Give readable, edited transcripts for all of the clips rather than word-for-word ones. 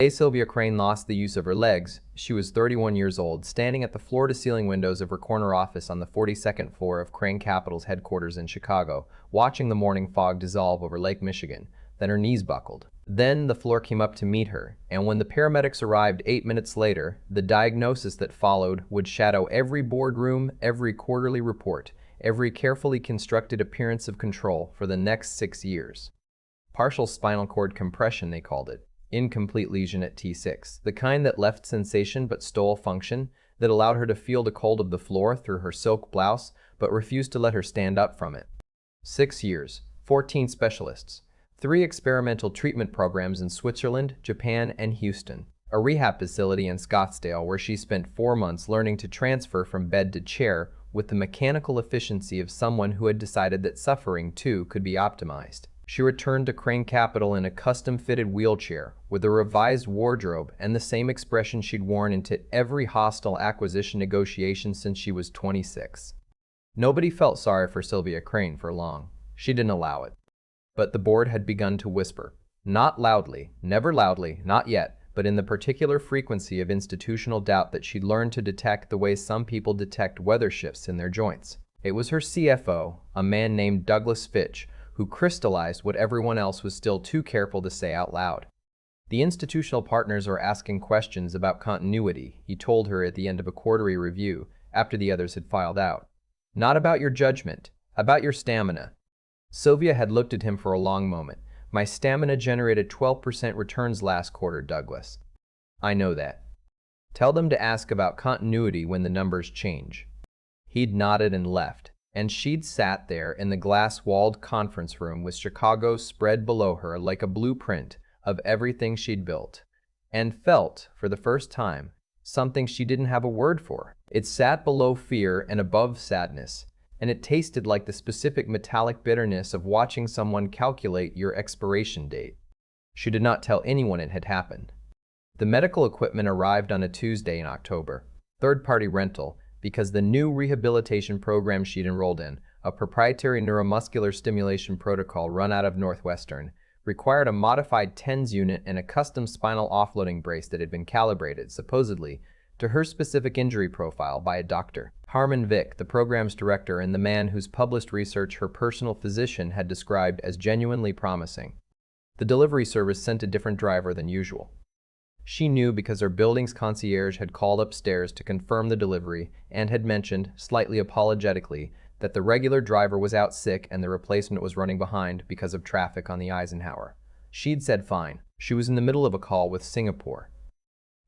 Sylvia Crane lost the use of her legs. She was 31 years old, standing at the floor-to-ceiling windows of her corner office on the 42nd floor of Crane Capital's headquarters in Chicago, watching the morning fog dissolve over Lake Michigan. Then her knees buckled. Then the floor came up to meet her, and when the paramedics arrived 8 minutes later, the diagnosis that followed would shadow every boardroom, every quarterly report, every carefully constructed appearance of control for the next 6 years. Partial spinal cord compression, they called it. Incomplete lesion at T6, the kind that left sensation but stole function, that allowed her to feel the cold of the floor through her silk blouse but refused to let her stand up from it. 6 years, 14 specialists, 3 experimental treatment programs in Switzerland, Japan, and Houston, a rehab facility in Scottsdale where she spent 4 months learning to transfer from bed to chair with the mechanical efficiency of someone who had decided that suffering, too, could be optimized. She returned to Crane Capital in a custom-fitted wheelchair, with a revised wardrobe and the same expression she'd worn into every hostile acquisition negotiation since she was 26. Nobody felt sorry for Sylvia Crane for long. She didn't allow it. But the board had begun to whisper. Not loudly, never loudly, not yet, but in the particular frequency of institutional doubt that she'd learned to detect the way some people detect weather shifts in their joints. It was her CFO, a man named Douglas Fitch, who crystallized what everyone else was still too careful to say out loud. The institutional partners are asking questions about continuity, he told her at the end of a quarterly review, after the others had filed out. Not about your judgment, about your stamina. Sylvia had looked at him for a long moment. My stamina generated 12% returns last quarter, Douglas. I know that. Tell them to ask about continuity when the numbers change. He'd nodded and left. And she'd sat there in the glass-walled conference room with Chicago spread below her like a blueprint of everything she'd built, and felt, for the first time, something she didn't have a word for. It sat below fear and above sadness, and it tasted like the specific metallic bitterness of watching someone calculate your expiration date. She did not tell anyone it had happened. The medical equipment arrived on a Tuesday in October, third-party rental, because the new rehabilitation program she'd enrolled in, a proprietary neuromuscular stimulation protocol run out of Northwestern, required a modified TENS unit and a custom spinal offloading brace that had been calibrated, supposedly, to her specific injury profile by a doctor. Harmon Vick, the program's director and the man whose published research her personal physician had described as genuinely promising. The delivery service sent a different driver than usual. She knew because her building's concierge had called upstairs to confirm the delivery and had mentioned, slightly apologetically, that the regular driver was out sick and the replacement was running behind because of traffic on the Eisenhower. She'd said fine. She was in the middle of a call with Singapore.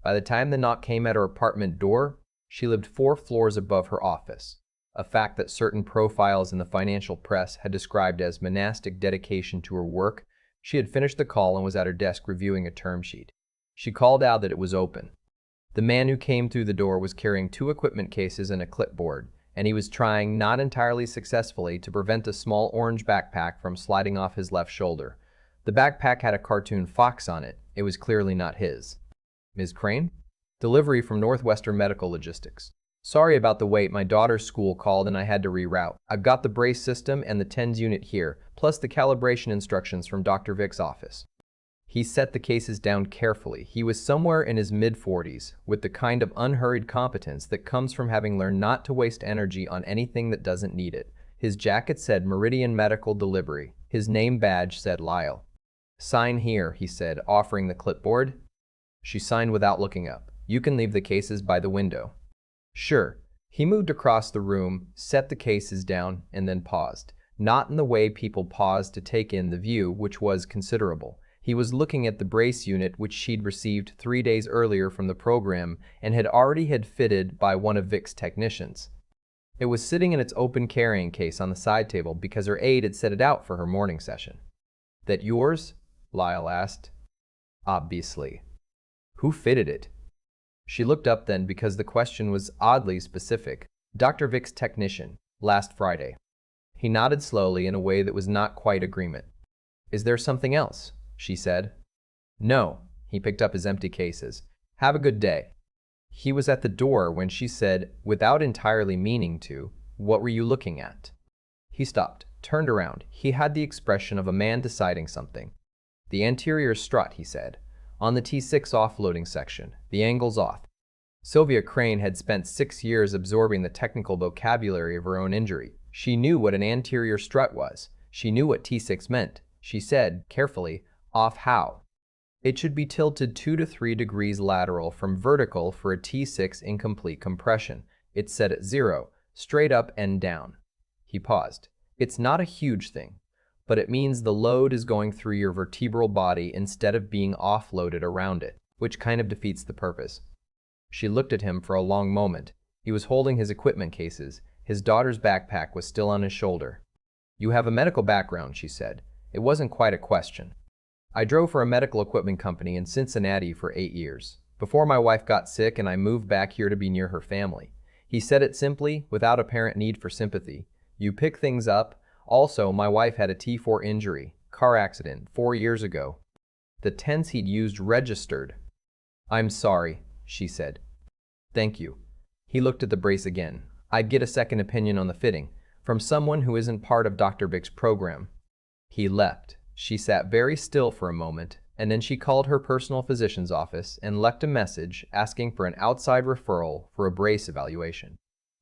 By the time the knock came at her apartment door, she lived 4 floors above her office, a fact that certain profiles in the financial press had described as monastic dedication to her work. She had finished the call and was at her desk reviewing a term sheet. She called out that it was open. The man who came through the door was carrying 2 equipment cases and a clipboard, and he was trying, not entirely successfully, to prevent a small orange backpack from sliding off his left shoulder. The backpack had a cartoon fox on it. It was clearly not his. Ms. Crane? Delivery from Northwestern Medical Logistics. Sorry about the wait, my daughter's school called and I had to reroute. I've got the brace system and the TENS unit here, plus the calibration instructions from Dr. Vick's office. He set the cases down carefully. He was somewhere in his mid-40s, with the kind of unhurried competence that comes from having learned not to waste energy on anything that doesn't need it. His jacket said Meridian Medical Delivery. His name badge said Lyle. Sign here, he said, offering the clipboard. She signed without looking up. You can leave the cases by the window. Sure. He moved across the room, set the cases down, and then paused. Not in the way people paused to take in the view, which was considerable. He was looking at the brace unit which she'd received 3 days earlier from the program and had already had fitted by one of Vick's technicians. It was sitting in its open carrying case on the side table because her aide had set it out for her morning session. That yours? Lyle asked. Obviously. Who fitted it? She looked up then because the question was oddly specific. Dr. Vick's technician, last Friday. He nodded slowly in a way that was not quite agreement. Is there something else? She said. No. He picked up his empty cases. Have a good day. He was at the door when she said, without entirely meaning to, what were you looking at? He stopped, turned around. He had the expression of a man deciding something. The anterior strut, he said. On the T6 offloading section, the angle's off. Sylvia Crane had spent 6 years absorbing the technical vocabulary of her own injury. She knew what an anterior strut was. She knew what T6 meant. She said, carefully, off how? It should be tilted 2 to 3 degrees lateral from vertical for a T6 incomplete compression. It's set at 0, straight up and down. He paused. It's not a huge thing, but it means the load is going through your vertebral body instead of being offloaded around it, which kind of defeats the purpose. She looked at him for a long moment. He was holding his equipment cases. His daughter's backpack was still on his shoulder. You have a medical background, she said. It wasn't quite a question. I drove for a medical equipment company in Cincinnati for 8 years, before my wife got sick and I moved back here to be near her family. He said it simply, without apparent need for sympathy. You pick things up. Also, my wife had a T4 injury, car accident, 4 years ago. The tense he'd used registered. I'm sorry, she said. Thank you. He looked at the brace again. I'd get a second opinion on the fitting, from someone who isn't part of Dr. Vic's program. He left. She sat very still for a moment, and then she called her personal physician's office and left a message asking for an outside referral for a brace evaluation.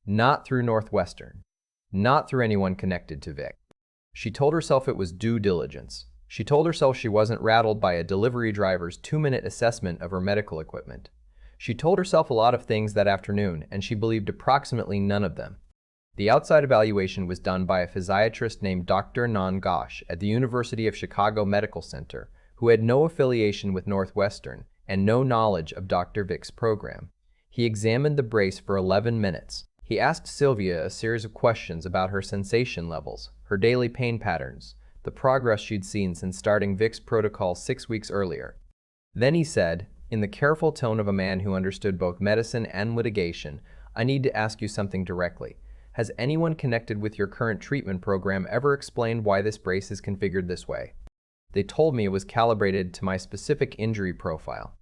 Not through Northwestern. Not through anyone connected to Vic. She told herself it was due diligence. She told herself she wasn't rattled by a delivery driver's 2-minute assessment of her medical equipment. She told herself a lot of things that afternoon, and she believed approximately none of them. The outside evaluation was done by a physiatrist named Dr. Nan Ghosh at the University of Chicago Medical Center, who had no affiliation with Northwestern and no knowledge of Dr. Vic's program. He examined the brace for 11 minutes. He asked Sylvia a series of questions about her sensation levels, her daily pain patterns, the progress she'd seen since starting Vic's protocol 6 weeks earlier. Then he said, in the careful tone of a man who understood both medicine and litigation, I need to ask you something directly. Has anyone connected with your current treatment program ever explained why this brace is configured this way? They told me it was calibrated to my specific injury profile.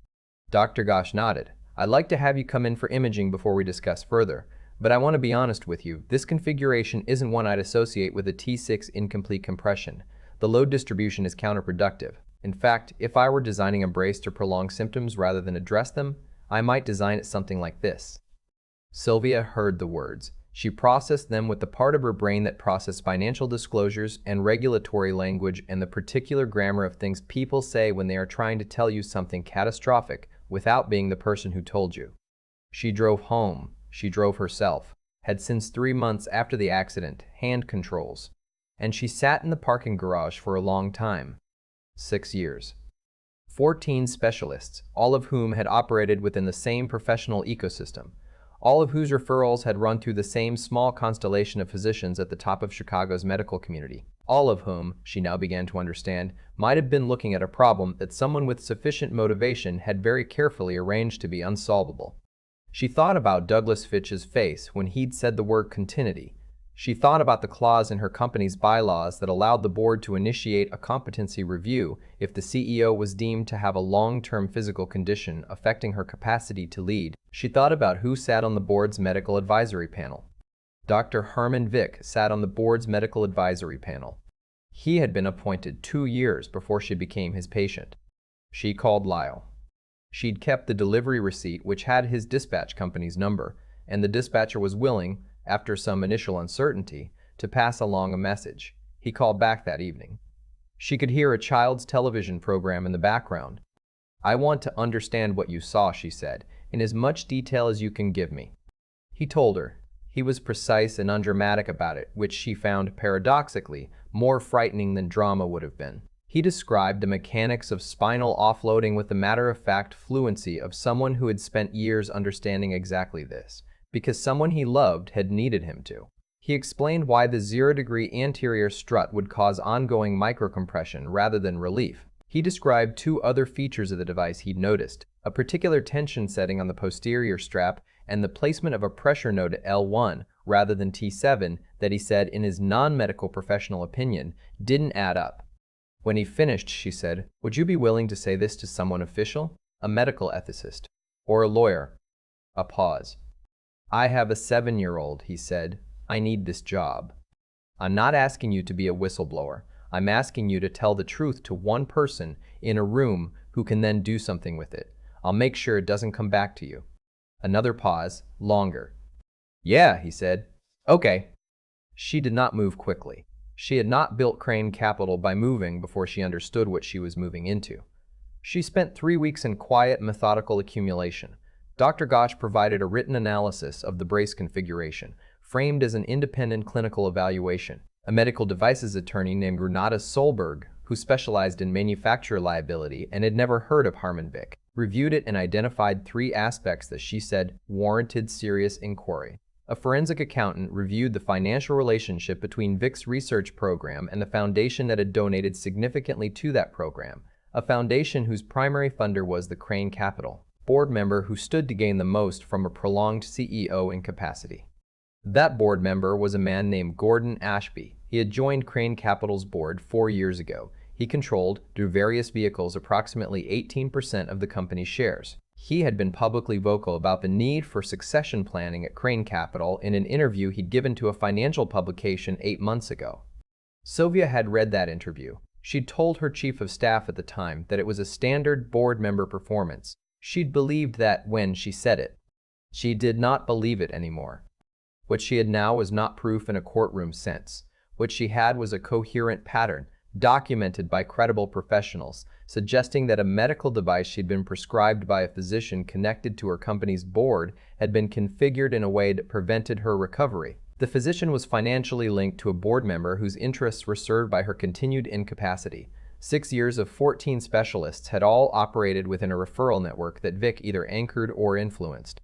Dr. Ghosh nodded. I'd like to have you come in for imaging before we discuss further, but I want to be honest with you, this configuration isn't one I'd associate with a T6 incomplete compression. The load distribution is counterproductive. In fact, if I were designing a brace to prolong symptoms rather than address them, I might design it something like this. Sylvia heard the words. She processed them with the part of her brain that processed financial disclosures and regulatory language and the particular grammar of things people say when they are trying to tell you something catastrophic without being the person who told you. She drove home. She drove herself. Had since 3 months after the accident, hand controls. And she sat in the parking garage for a long time. 6 years. 14 specialists, all of whom had operated within the same professional ecosystem. All of whose referrals had run through the same small constellation of physicians at the top of Chicago's medical community. All of whom, she now began to understand, might have been looking at a problem that someone with sufficient motivation had very carefully arranged to be unsolvable. She thought about Douglas Fitch's face when he'd said the word continuity. She thought about the clause in her company's bylaws that allowed the board to initiate a competency review if the CEO was deemed to have a long-term physical condition affecting her capacity to lead. She thought about who sat on the board's medical advisory panel. Dr. Herman Vick sat on the board's medical advisory panel. He had been appointed 2 years before she became his patient. She called Lyle. She'd kept the delivery receipt which had his dispatch company's number, and the dispatcher was willing, after some initial uncertainty, to pass along a message. He called back that evening. She could hear a child's television program in the background. I want to understand what you saw, she said, in as much detail as you can give me. He told her. He was precise and undramatic about it, which she found, paradoxically, more frightening than drama would have been. He described the mechanics of spinal offloading with the matter-of-fact fluency of someone who had spent years understanding exactly this, because someone he loved had needed him to. He explained why the 0-degree anterior strut would cause ongoing microcompression rather than relief. He described 2 other features of the device he'd noticed, a particular tension setting on the posterior strap and the placement of a pressure node at L1 rather than T7 that he said, in his non-medical professional opinion, didn't add up. When he finished, she said, would you be willing to say this to someone official? A medical ethicist? Or a lawyer? A pause. I have a 7-year-old, he said. I need this job. I'm not asking you to be a whistleblower. I'm asking you to tell the truth to one person in a room who can then do something with it. I'll make sure it doesn't come back to you. Another pause, longer. Yeah, he said. Okay. She did not move quickly. She had not built Crane Capital by moving before she understood what she was moving into. She spent 3 weeks in quiet, methodical accumulation. Dr. Gotch provided a written analysis of the brace configuration, framed as an independent clinical evaluation. A medical devices attorney named Renata Solberg, who specialized in manufacturer liability and had never heard of Harmon Vick, reviewed it and identified 3 aspects that she said warranted serious inquiry. A forensic accountant reviewed the financial relationship between Vick's research program and the foundation that had donated significantly to that program, a foundation whose primary funder was the Crane Capital board member who stood to gain the most from a prolonged CEO incapacity. That board member was a man named Gordon Ashby. He had joined Crane Capital's board 4 years ago. He controlled, through various vehicles, approximately 18% of the company's shares. He had been publicly vocal about the need for succession planning at Crane Capital in an interview he'd given to a financial publication 8 months ago. Sylvia had read that interview. She'd told her chief of staff at the time that it was a standard board member performance. She'd believed that when she said it. She did not believe it anymore. What she had now was not proof in a courtroom sense. What she had was a coherent pattern, documented by credible professionals, suggesting that a medical device she'd been prescribed by a physician connected to her company's board had been configured in a way that prevented her recovery. The physician was financially linked to a board member whose interests were served by her continued incapacity. 6 years of 14 specialists had all operated within a referral network that Vick either anchored or influenced.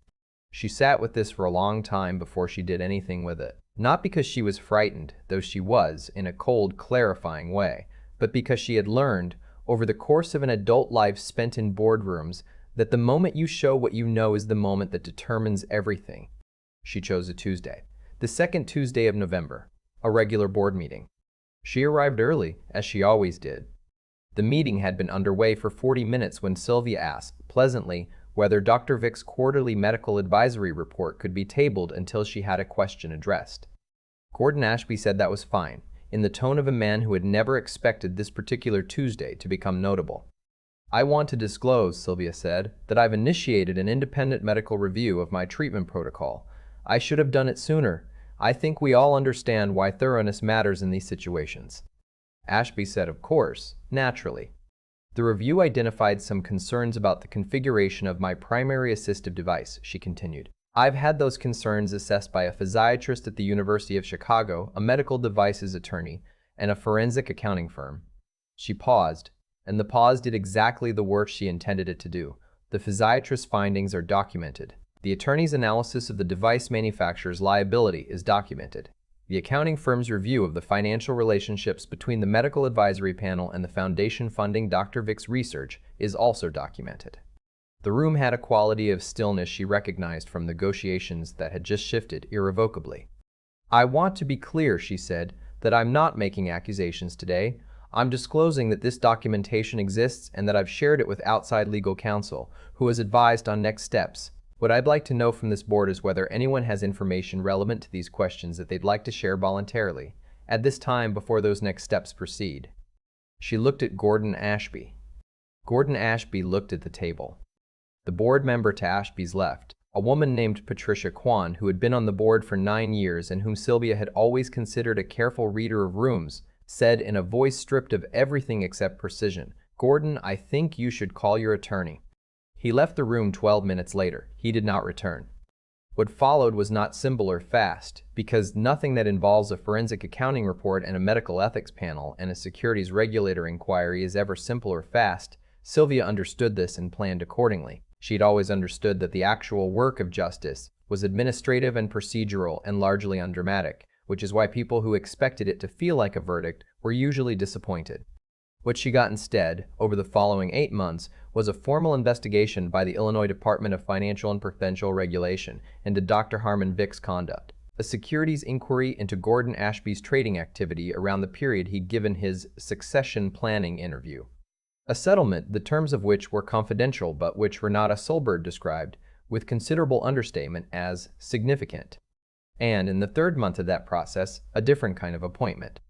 She sat with this for a long time before she did anything with it. Not because she was frightened, though she was, in a cold, clarifying way, but because she had learned, over the course of an adult life spent in boardrooms, that the moment you show what you know is the moment that determines everything. She chose a Tuesday, the second Tuesday of November, a regular board meeting. She arrived early, as she always did. The meeting had been underway for 40 minutes when Sylvia asked, pleasantly, whether Dr. Vick's quarterly medical advisory report could be tabled until she had a question addressed. Gordon Ashby said that was fine, in the tone of a man who had never expected this particular Tuesday to become notable. I want to disclose, Sylvia said, that I've initiated an independent medical review of my treatment protocol. I should have done it sooner. I think we all understand why thoroughness matters in these situations. Ashby said, of course, naturally. The review identified some concerns about the configuration of my primary assistive device, she continued. I've had those concerns assessed by a physiatrist at the University of Chicago, a medical devices attorney, and a forensic accounting firm. She paused, and the pause did exactly the work she intended it to do. The physiatrist's findings are documented. The attorney's analysis of the device manufacturer's liability is documented. The accounting firm's review of the financial relationships between the medical advisory panel and the foundation funding Dr. Vick's research is also documented. The room had a quality of stillness she recognized from negotiations that had just shifted irrevocably. I want to be clear, she said, that I'm not making accusations today. I'm disclosing that this documentation exists and that I've shared it with outside legal counsel, who has advised on next steps. What I'd like to know from this board is whether anyone has information relevant to these questions that they'd like to share voluntarily, at this time before those next steps proceed. She looked at Gordon Ashby. Gordon Ashby looked at the table. The board member to Ashby's left, a woman named Patricia Kwan, who had been on the board for 9 years and whom Sylvia had always considered a careful reader of rooms, said in a voice stripped of everything except precision, Gordon, I think you should call your attorney. He left the room 12 minutes later. He did not return. What followed was not simple or fast, because nothing that involves a forensic accounting report and a medical ethics panel and a securities regulator inquiry is ever simple or fast. Sylvia understood this and planned accordingly. She'd always understood that the actual work of justice was administrative and procedural and largely undramatic, which is why people who expected it to feel like a verdict were usually disappointed. What she got instead, over the following 8 months, was a formal investigation by the Illinois Department of Financial and Prudential Regulation into Dr. Harmon Vick's conduct, a securities inquiry into Gordon Ashby's trading activity around the period he'd given his succession planning interview, a settlement the terms of which were confidential but which Renata Solberg described, with considerable understatement, as significant. And in the 3rd month of that process, a different kind of appointment.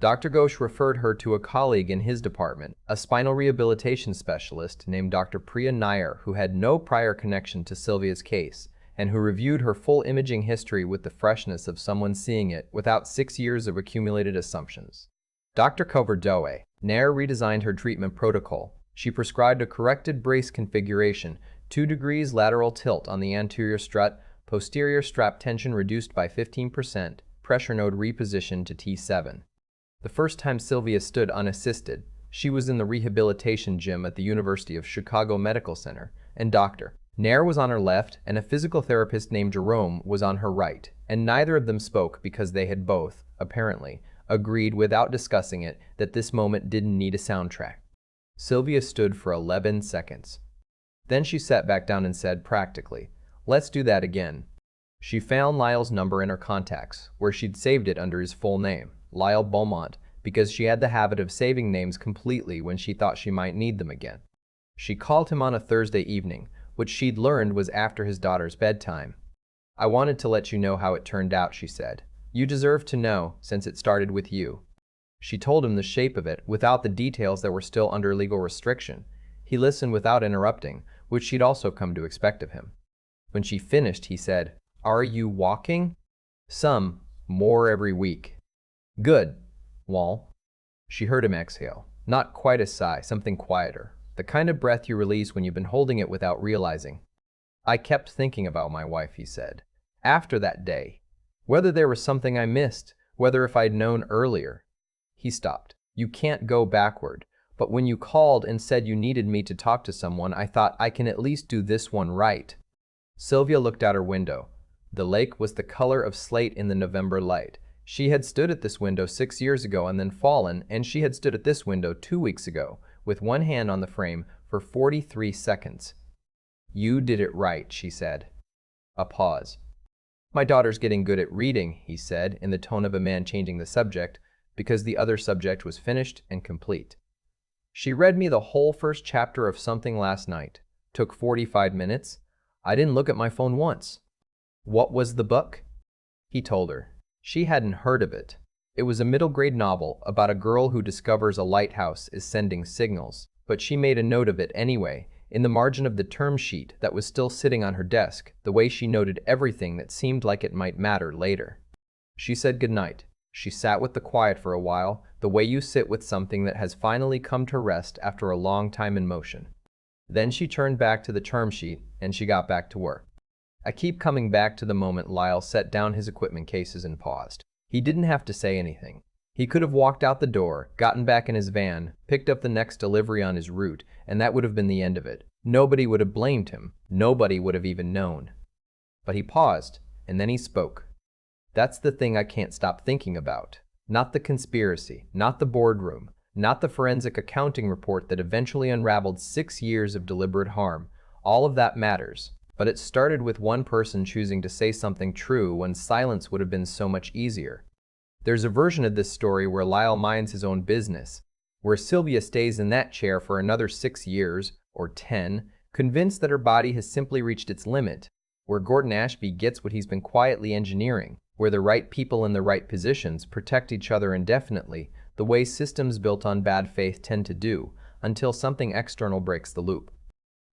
Dr. Ghosh referred her to a colleague in his department, a spinal rehabilitation specialist named Dr. Priya Nair, who had no prior connection to Sylvia's case, and who reviewed her full imaging history with the freshness of someone seeing it without 6 years of accumulated assumptions. Dr. Doe, Nair redesigned her treatment protocol. She prescribed a corrected brace configuration, 2 degrees lateral tilt on the anterior strut, posterior strap tension reduced by 15%, pressure node repositioned to T7. The first time Sylvia stood unassisted, she was in the rehabilitation gym at the University of Chicago Medical Center, and Dr. Nair was on her left and a physical therapist named Jerome was on her right, and neither of them spoke because they had both, apparently, agreed without discussing it that this moment didn't need a soundtrack. Sylvia stood for 11 seconds. Then she sat back down and said practically, "Let's do that again." She found Lyle's number in her contacts, where she'd saved it under his full name, Lyle Beaumont, because she had the habit of saving names completely when she thought she might need them again. She called him on a Thursday evening, which she'd learned was after his daughter's bedtime. "I wanted to let you know how it turned out," she said. "You deserve to know, since it started with you." She told him the shape of it, without the details that were still under legal restriction. He listened without interrupting, which she'd also come to expect of him. When she finished, he said, "Are you walking?" "Some. More every week." "Good. Wall." She heard him exhale. Not quite a sigh, something quieter. The kind of breath you release when you've been holding it without realizing. "I kept thinking about my wife," he said. "After that day. Whether there was something I missed, whether if I'd known earlier." He stopped. "You can't go backward. But when you called and said you needed me to talk to someone, I thought I can at least do this one right." Sylvia looked out her window. The lake was the color of slate in the November light. She had stood at this window 6 years ago and then fallen, and she had stood at this window 2 weeks ago, with one hand on the frame, for 43 seconds. "You did it right," she said. A pause. "My daughter's getting good at reading," he said, in the tone of a man changing the subject, because the other subject was finished and complete. "She read me the whole first chapter of something last night. Took 45 minutes. I didn't look at my phone once." "What was the book?" He told her. She hadn't heard of it. It was a middle-grade novel about a girl who discovers a lighthouse is sending signals, but she made a note of it anyway, in the margin of the term sheet that was still sitting on her desk, the way she noted everything that seemed like it might matter later. She said goodnight. She sat with the quiet for a while, the way you sit with something that has finally come to rest after a long time in motion. Then she turned back to the term sheet, and she got back to work. I keep coming back to the moment Lyle set down his equipment cases and paused. He didn't have to say anything. He could have walked out the door, gotten back in his van, picked up the next delivery on his route, and that would have been the end of it. Nobody would have blamed him. Nobody would have even known. But he paused, and then he spoke. "That's the thing I can't stop thinking about. Not the conspiracy, not the boardroom, not the forensic accounting report that eventually unraveled 6 years of deliberate harm. All of that matters. But it started with one person choosing to say something true when silence would have been so much easier. There's a version of this story where Lyle minds his own business, where Sylvia stays in that chair for another 6 years, or 10, convinced that her body has simply reached its limit, where Gordon Ashby gets what he's been quietly engineering, where the right people in the right positions protect each other indefinitely, the way systems built on bad faith tend to do, until something external breaks the loop.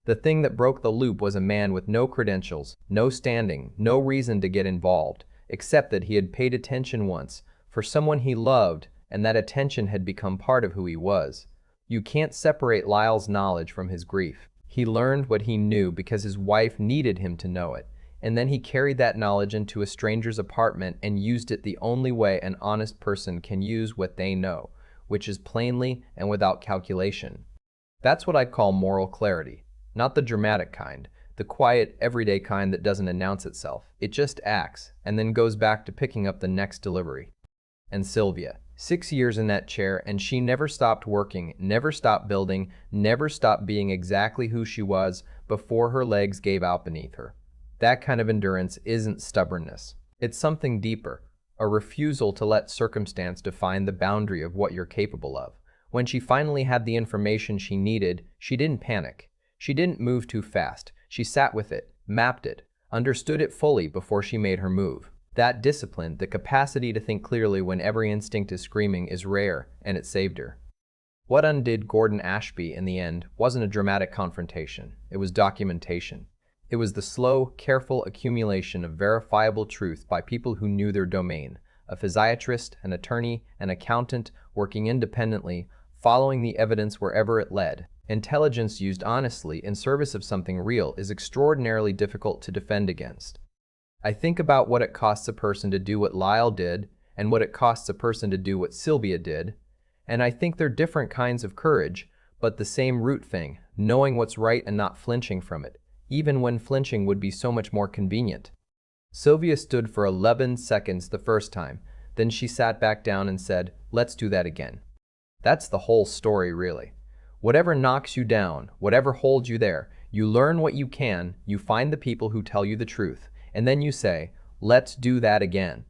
The thing that broke the loop was a man with no credentials, no standing, no reason to get involved, except that he had paid attention once, for someone he loved, and that attention had become part of who he was. You can't separate Lyle's knowledge from his grief. He learned what he knew because his wife needed him to know it, and then he carried that knowledge into a stranger's apartment and used it the only way an honest person can use what they know, which is plainly and without calculation. That's what I'd call moral clarity. Not the dramatic kind, the quiet, everyday kind that doesn't announce itself. It just acts, and then goes back to picking up the next delivery. And Sylvia, 6 years in that chair, and she never stopped working, never stopped building, never stopped being exactly who she was before her legs gave out beneath her. That kind of endurance isn't stubbornness. It's something deeper, a refusal to let circumstance define the boundary of what you're capable of. When she finally had the information she needed, she didn't panic. She didn't move too fast. She sat with it, mapped it, understood it fully before she made her move. That discipline, the capacity to think clearly when every instinct is screaming, is rare, and it saved her. What undid Gordon Ashby in the end wasn't a dramatic confrontation. It was documentation. It was the slow, careful accumulation of verifiable truth by people who knew their domain, a physiatrist, an attorney, an accountant, working independently, following the evidence wherever it led. Intelligence used honestly in service of something real is extraordinarily difficult to defend against. I think about what it costs a person to do what Lyle did and what it costs a person to do what Sylvia did, and I think they're different kinds of courage, but the same root thing, knowing what's right and not flinching from it, even when flinching would be so much more convenient. Sylvia stood for 11 seconds the first time, then she sat back down and said, "Let's do that again." That's the whole story, really. Whatever knocks you down, whatever holds you there, you learn what you can, you find the people who tell you the truth, and then you say, "Let's do that again."